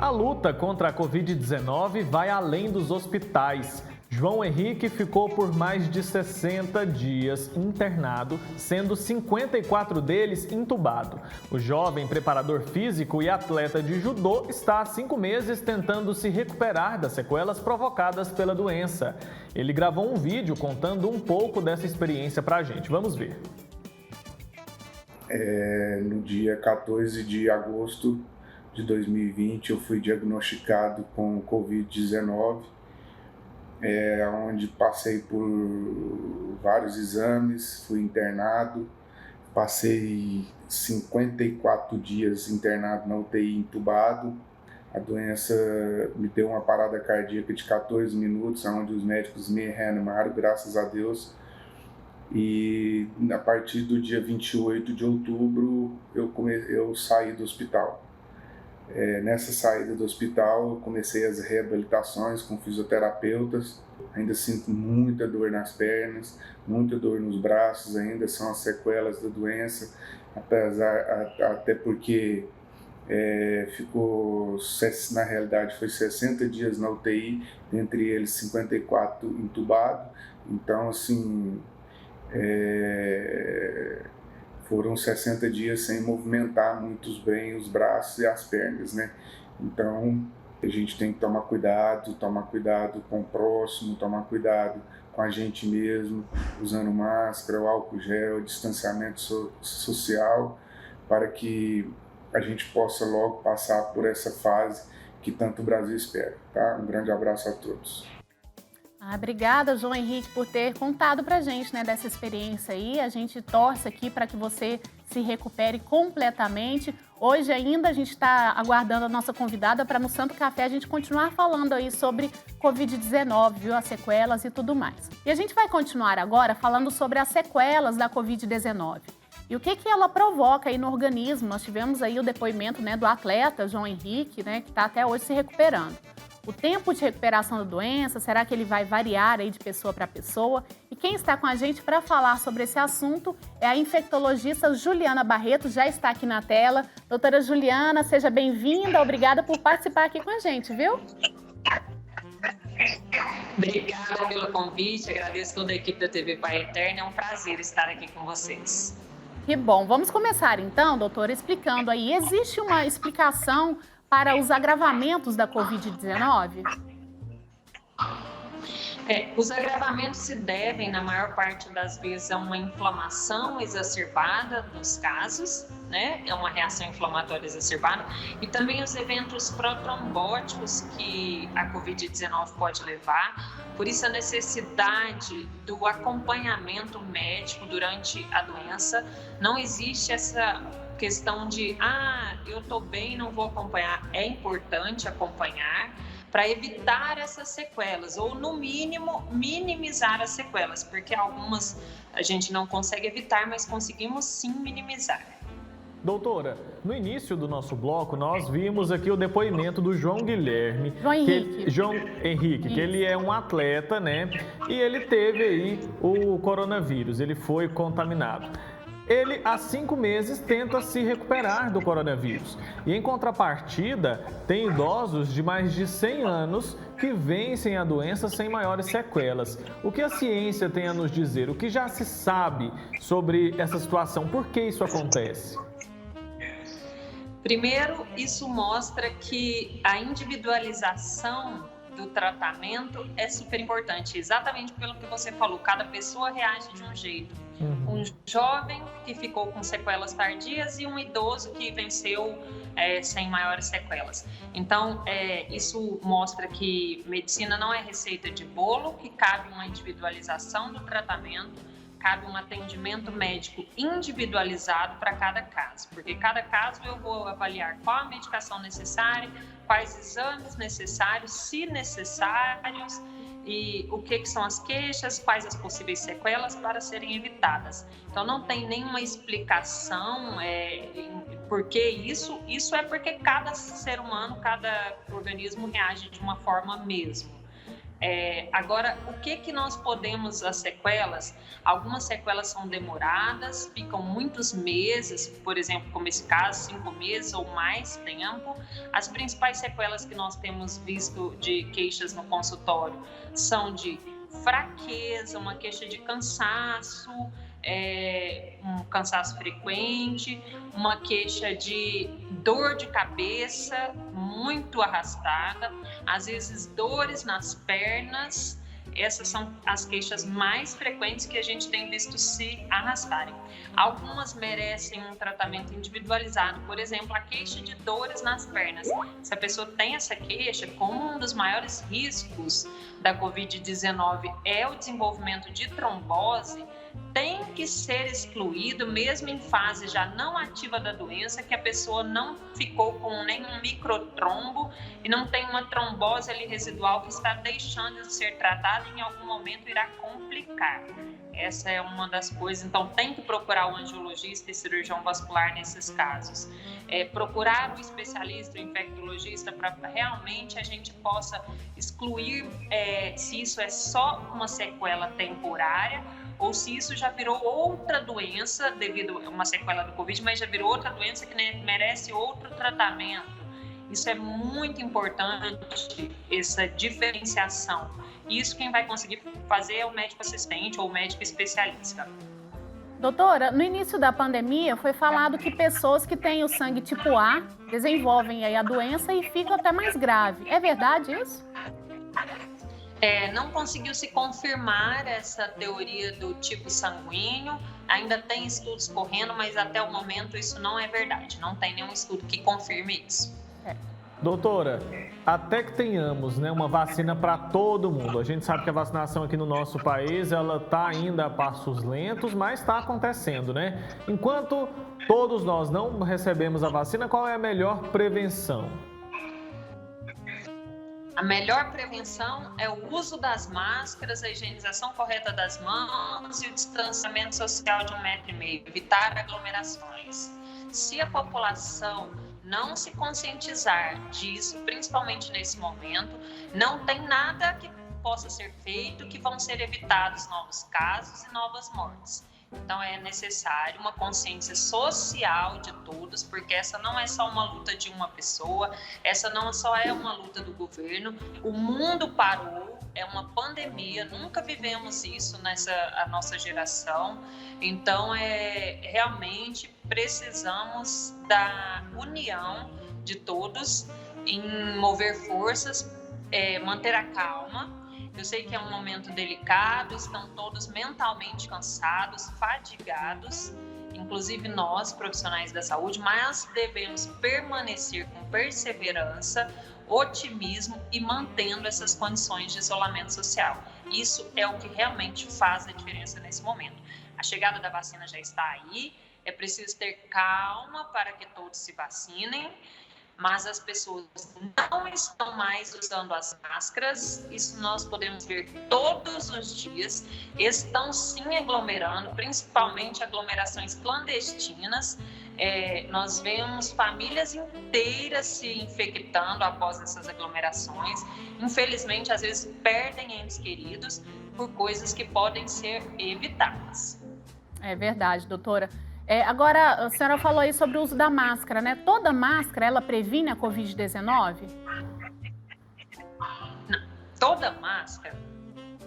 A luta contra a Covid-19 vai além dos hospitais. João Henrique ficou por mais de 60 dias internado, sendo 54 deles entubado. O jovem preparador físico e atleta de judô está há 5 meses tentando se recuperar das sequelas provocadas pela doença. Ele gravou um vídeo contando um pouco dessa experiência pra gente. Vamos ver. No dia 14 de agosto de 2020, eu fui diagnosticado com Covid-19, onde passei por vários exames, fui internado, passei 54 dias internado na UTI entubado. A doença me deu uma parada cardíaca de 14 minutos, onde os médicos me reanimaram, graças a Deus. E a partir do dia 28 de outubro eu saí do hospital. Nessa saída do hospital eu comecei as reabilitações com fisioterapeutas. Ainda sinto muita dor nas pernas, muita dor nos braços, ainda são as sequelas da doença, até porque na realidade foi 60 dias na UTI, entre eles 54 entubado. Então assim, foram 60 dias sem movimentar muito bem os braços e as pernas, né? Então, a gente tem que tomar cuidado com o próximo, tomar cuidado com a gente mesmo, usando máscara, o álcool gel, distanciamento social, para que a gente possa logo passar por essa fase que tanto o Brasil espera, tá? Um grande abraço a todos. Obrigada, João Henrique, por ter contado pra gente, né, dessa experiência aí. A gente torce aqui para que você se recupere completamente. Hoje ainda a gente está aguardando a nossa convidada para no Santo Café a gente continuar falando aí sobre Covid-19, viu, as sequelas e tudo mais. E a gente vai continuar agora falando sobre as sequelas da Covid-19. E o que ela provoca aí no organismo. Nós tivemos aí o depoimento, né, do atleta João Henrique, né, que está até hoje se recuperando. O tempo de recuperação da doença, será que ele vai variar aí de pessoa para pessoa? E quem está com a gente para falar sobre esse assunto é a infectologista Juliana Barreto, já está aqui na tela. Doutora Juliana, seja bem-vinda, obrigada por participar aqui com a gente, viu? Obrigada pelo convite, agradeço toda a equipe da TV Pai Eterno, é um prazer estar aqui com vocês. Que bom, vamos começar então, doutora, explicando aí, existe uma explicação para os agravamentos da Covid-19? Os agravamentos se devem, na maior parte das vezes, a uma inflamação exacerbada nos casos, né? É uma reação inflamatória exacerbada, e também os eventos protrombóticos que a Covid-19 pode levar. Por isso, a necessidade do acompanhamento médico durante a doença. Não existe essa questão de, eu estou bem, não vou acompanhar. É importante acompanhar para evitar essas sequelas, ou no mínimo minimizar as sequelas, porque algumas a gente não consegue evitar, mas conseguimos sim minimizar. Doutora, no início do nosso bloco, nós vimos aqui o depoimento do João Henrique, que ele é um atleta, né? E ele teve aí o coronavírus, ele foi contaminado. Ele, há 5 meses, tenta se recuperar do coronavírus. E, em contrapartida, tem idosos de mais de 100 anos que vencem a doença sem maiores sequelas. O que a ciência tem a nos dizer? O que já se sabe sobre essa situação? Por que isso acontece? Primeiro, isso mostra que a individualização do tratamento é super importante, exatamente pelo que você falou, cada pessoa reage de um jeito. Um jovem que ficou com sequelas tardias e um idoso que venceu sem maiores sequelas. Então, isso mostra que medicina não é receita de bolo, que cabe uma individualização do tratamento, cabe um atendimento médico individualizado para cada caso, porque cada caso eu vou avaliar qual a medicação necessária, quais exames necessários, se necessários, e o que são as queixas, quais as possíveis sequelas para serem evitadas. Então, não tem nenhuma explicação por que isso. Isso é porque cada ser humano, cada organismo reage de uma forma mesmo. Agora, o que nós podemos, as sequelas? Algumas sequelas são demoradas, ficam muitos meses, por exemplo, como esse caso, 5 meses ou mais tempo. As principais sequelas que nós temos visto de queixas no consultório são de fraqueza, uma queixa de cansaço, um cansaço frequente, uma queixa de dor de cabeça muito arrastada, às vezes dores nas pernas. Essas são as queixas mais frequentes que a gente tem visto se arrastarem. Algumas merecem um tratamento individualizado, por exemplo, a queixa de dores nas pernas. Se a pessoa tem essa queixa, como um dos maiores riscos da Covid-19 é o desenvolvimento de trombose, tem que ser excluído, mesmo em fase já não ativa da doença, que a pessoa não ficou com nenhum microtrombo e não tem uma trombose ali residual que está deixando de ser tratada e em algum momento irá complicar. Essa é uma das coisas, então tem que procurar o angiologista e cirurgião vascular nesses casos. Procurar o especialista, o infectologista, para realmente a gente possa excluir se isso é só uma sequela temporária ou se isso já virou outra doença devido a uma sequela do Covid, mas já virou outra doença que merece outro tratamento. Isso é muito importante, essa diferenciação. Isso quem vai conseguir fazer é o médico assistente ou o médico especialista. Doutora, no início da pandemia foi falado que pessoas que têm o sangue tipo A desenvolvem aí a doença e ficam até mais grave. É verdade isso? Não conseguiu se confirmar essa teoria do tipo sanguíneo, ainda tem estudos correndo, mas até o momento isso não é verdade, não tem nenhum estudo que confirme isso. Doutora, até que tenhamos, né, uma vacina para todo mundo, a gente sabe que a vacinação aqui no nosso país, ela está ainda a passos lentos, mas está acontecendo, né? Enquanto todos nós não recebemos a vacina, qual é a melhor prevenção? A melhor prevenção é o uso das máscaras, a higienização correta das mãos e o distanciamento social de 1,5 m, evitar aglomerações. Se a população não se conscientizar disso, principalmente nesse momento, não tem nada que possa ser feito, que vão ser evitados novos casos e novas mortes. Então é necessário uma consciência social de todos, porque essa não é só uma luta de uma pessoa, essa não só é uma luta do governo, o mundo parou, é uma pandemia, nunca vivemos isso a nossa geração, então realmente precisamos da união de todos em mover forças, manter a calma. Eu sei que é um momento delicado, estão todos mentalmente cansados, fadigados, inclusive nós, profissionais da saúde, mas devemos permanecer com perseverança, otimismo e mantendo essas condições de isolamento social. Isso é o que realmente faz a diferença nesse momento. A chegada da vacina já está aí, é preciso ter calma para que todos se vacinem, mas as pessoas não estão mais usando as máscaras, isso nós podemos ver todos os dias, estão sim aglomerando, principalmente aglomerações clandestinas, nós vemos famílias inteiras se infectando após essas aglomerações, infelizmente às vezes perdem entes queridos por coisas que podem ser evitadas. É verdade, doutora. Agora, a senhora falou aí sobre o uso da máscara, né? Toda máscara, ela previne a Covid-19? Não. Toda máscara,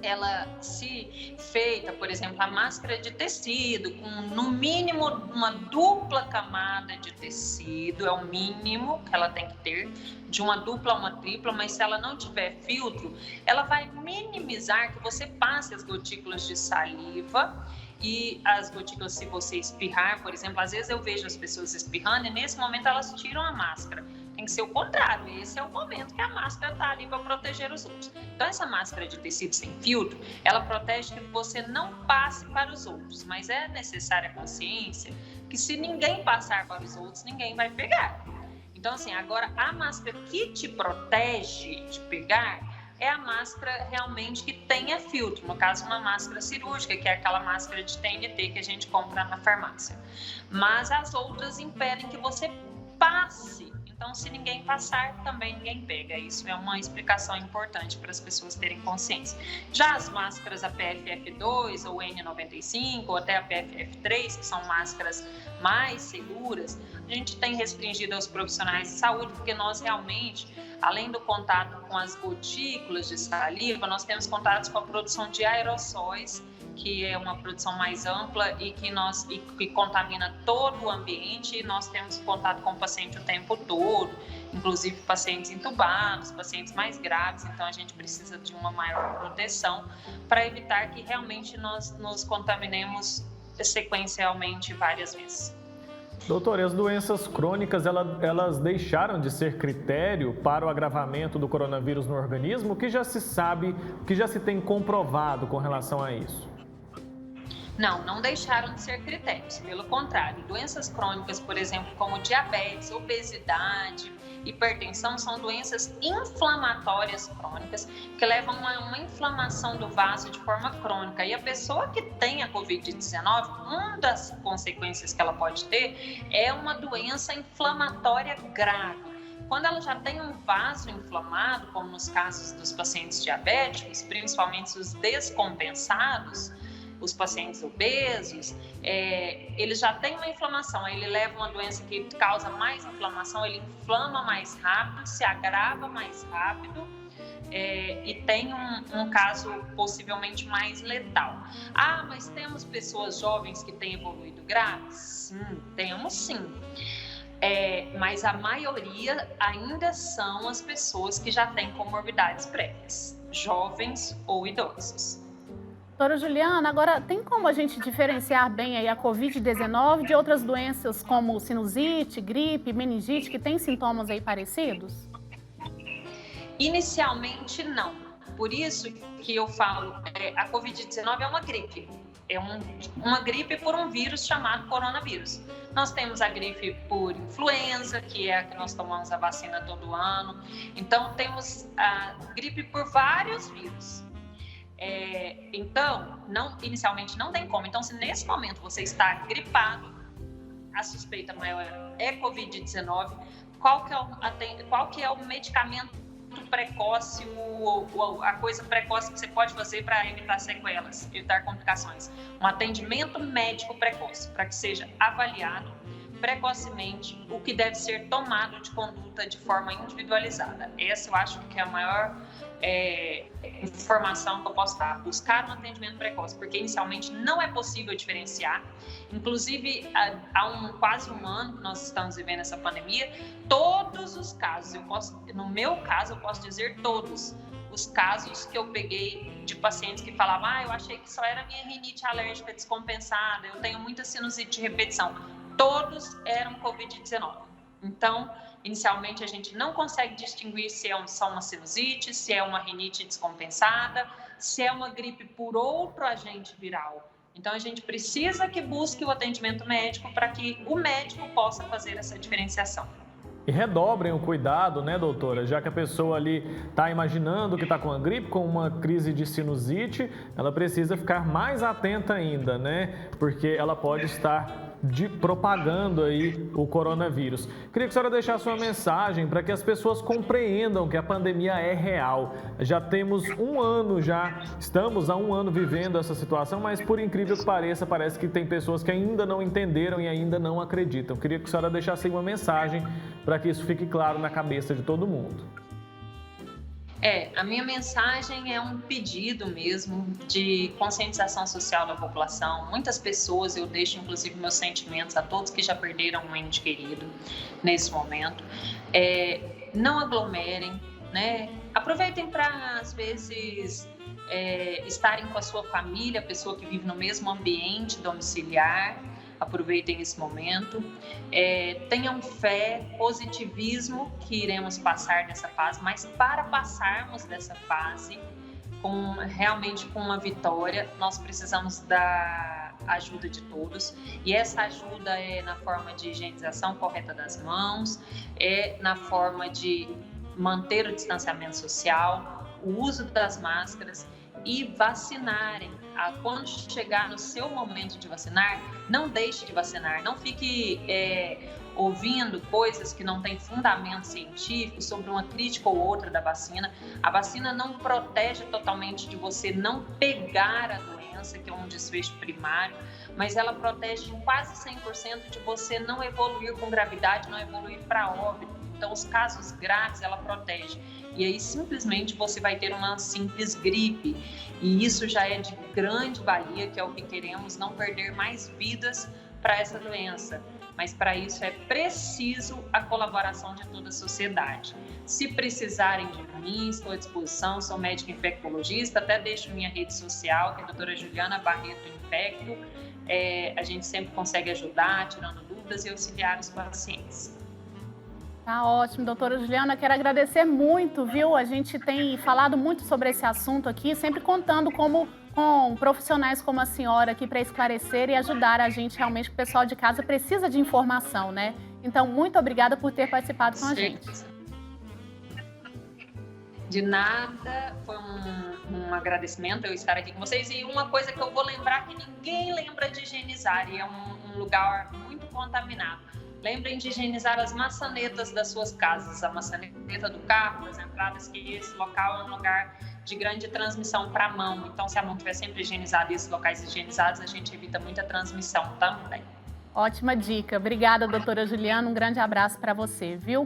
ela se feita, por exemplo, a máscara de tecido, com no mínimo uma dupla camada de tecido, é o mínimo que ela tem que ter, de uma dupla a uma tripla, mas se ela não tiver filtro, ela vai minimizar que você passe as gotículas de saliva. E as gotículas, se você espirrar, por exemplo, às vezes eu vejo as pessoas espirrando e nesse momento elas tiram a máscara. Tem que ser o contrário, esse é o momento que a máscara está ali para proteger os outros. Então essa máscara de tecido sem filtro, ela protege que você não passe para os outros, mas é necessária a consciência que se ninguém passar para os outros, ninguém vai pegar. Então assim, agora a máscara que te protege de pegar é a máscara realmente que tenha filtro, no caso uma máscara cirúrgica, que é aquela máscara de TNT que a gente compra na farmácia. Mas as outras impedem que você passe. Então, se ninguém passar, também ninguém pega. Isso é uma explicação importante para as pessoas terem consciência. Já as máscaras a PFF2 ou N95 ou até a PFF3, que são máscaras mais seguras, a gente tem restringido aos profissionais de saúde, porque nós realmente, além do contato com as gotículas de saliva, nós temos contatos com a produção de aerossóis, que é uma produção mais ampla e que contamina todo o ambiente, e nós temos contato com o paciente o tempo todo, inclusive pacientes entubados, pacientes mais graves, então a gente precisa de uma maior proteção para evitar que realmente nós nos contaminemos sequencialmente várias vezes. Doutora, as doenças crônicas, elas deixaram de ser critério para o agravamento do coronavírus no organismo? O que já se sabe, o que já se tem comprovado com relação a isso? Não deixaram de ser critérios, pelo contrário, doenças crônicas, por exemplo, como diabetes, obesidade, hipertensão, são doenças inflamatórias crônicas que levam a uma inflamação do vaso de forma crônica. E a pessoa que tem a Covid-19, uma das consequências que ela pode ter é uma doença inflamatória grave. Quando ela já tem um vaso inflamado, como nos casos dos pacientes diabéticos, principalmente os descompensados, os pacientes obesos, eles já têm uma inflamação, aí ele leva uma doença que causa mais inflamação, ele inflama mais rápido, se agrava mais rápido e tem um caso possivelmente mais letal. Ah, mas temos pessoas jovens que têm evoluído grave? Sim, temos sim. Mas a maioria ainda são as pessoas que já têm comorbidades prévias, jovens ou idosos. Doutora Juliana, agora tem como a gente diferenciar bem aí a Covid-19 de outras doenças como sinusite, gripe, meningite, que têm sintomas aí parecidos? Inicialmente não. Por isso que eu falo, a Covid-19 é uma gripe. É uma gripe por um vírus chamado coronavírus. Nós temos a gripe por influenza, que é a que nós tomamos a vacina todo ano. Então, temos a gripe por vários vírus. Então, inicialmente não tem como. Então, se nesse momento você está gripado, a suspeita maior é Covid-19, qual que é o medicamento precoce, a coisa precoce que você pode fazer para evitar sequelas, evitar complicações? Um atendimento médico precoce, para que seja avaliado precocemente o que deve ser tomado de conduta de forma individualizada. Essa eu acho que é a maior informação que eu posso dar. Buscar um atendimento precoce, porque inicialmente não é possível diferenciar. Inclusive, há quase um ano que nós estamos vivendo essa pandemia, todos os casos, no meu caso, eu posso dizer todos os casos que eu peguei de pacientes que falavam: eu achei que só era minha rinite alérgica descompensada, eu tenho muita sinusite de repetição. Todos eram Covid-19. Então, inicialmente, a gente não consegue distinguir se é só uma sinusite, se é uma rinite descompensada, se é uma gripe por outro agente viral. Então, a gente precisa que busque o atendimento médico para que o médico possa fazer essa diferenciação. E redobrem o cuidado, né, doutora? Já que a pessoa ali está imaginando que está com uma gripe, com uma crise de sinusite, ela precisa ficar mais atenta ainda, né? Porque ela pode estar propagando aí o coronavírus. Queria que a senhora deixasse uma mensagem para que as pessoas compreendam que a pandemia é real. Já temos estamos há um ano vivendo essa situação, mas por incrível que pareça, parece que tem pessoas que ainda não entenderam e ainda não acreditam. Queria que a senhora deixasse uma mensagem para que isso fique claro na cabeça de todo mundo. A minha mensagem é um pedido mesmo de conscientização social da população. Muitas pessoas, eu deixo inclusive meus sentimentos a todos que já perderam um ente querido nesse momento. Não aglomerem, né? Aproveitem para, às vezes, estarem com a sua família, a pessoa que vive no mesmo ambiente domiciliar. Aproveitem esse momento, tenham fé, positivismo que iremos passar nessa fase, mas para passarmos dessa fase realmente com uma vitória, nós precisamos da ajuda de todos, e essa ajuda é na forma de higienização correta das mãos, na forma de manter o distanciamento social, o uso das máscaras, e vacinarem. Quando chegar no seu momento de vacinar, não deixe de vacinar, não fique ouvindo coisas que não têm fundamento científico sobre uma crítica ou outra da vacina. A vacina não protege totalmente de você não pegar a doença, que é um desfecho primário, mas ela protege em quase 100% de você não evoluir com gravidade, não evoluir para óbito. Então, os casos graves, ela protege. E aí, simplesmente, você vai ter uma simples gripe. E isso já é de grande valia, que é o que queremos, não perder mais vidas para essa doença. Mas, para isso, é preciso a colaboração de toda a sociedade. Se precisarem de mim, estou à disposição, sou médica infectologista, até deixo minha rede social, que é a doutora Juliana Barreto Infecto. A gente sempre consegue ajudar, tirando dúvidas e auxiliar os pacientes. Tá ótimo, doutora Juliana, quero agradecer muito, viu? A gente tem falado muito sobre esse assunto aqui, sempre contando com profissionais como a senhora aqui para esclarecer e ajudar a gente. Realmente, o pessoal de casa precisa de informação, né? Então, muito obrigada por ter participado com a gente. De nada, foi um agradecimento eu estar aqui com vocês. E uma coisa que eu vou lembrar, que ninguém lembra de higienizar, e é um lugar muito contaminado. Lembrem de higienizar as maçanetas das suas casas, a maçaneta do carro, das entradas, que esse local é um lugar de grande transmissão para a mão. Então, se a mão estiver sempre higienizada e esses locais higienizados, a gente evita muita transmissão também. Ótima dica. Obrigada, doutora Juliana. Um grande abraço para você, viu?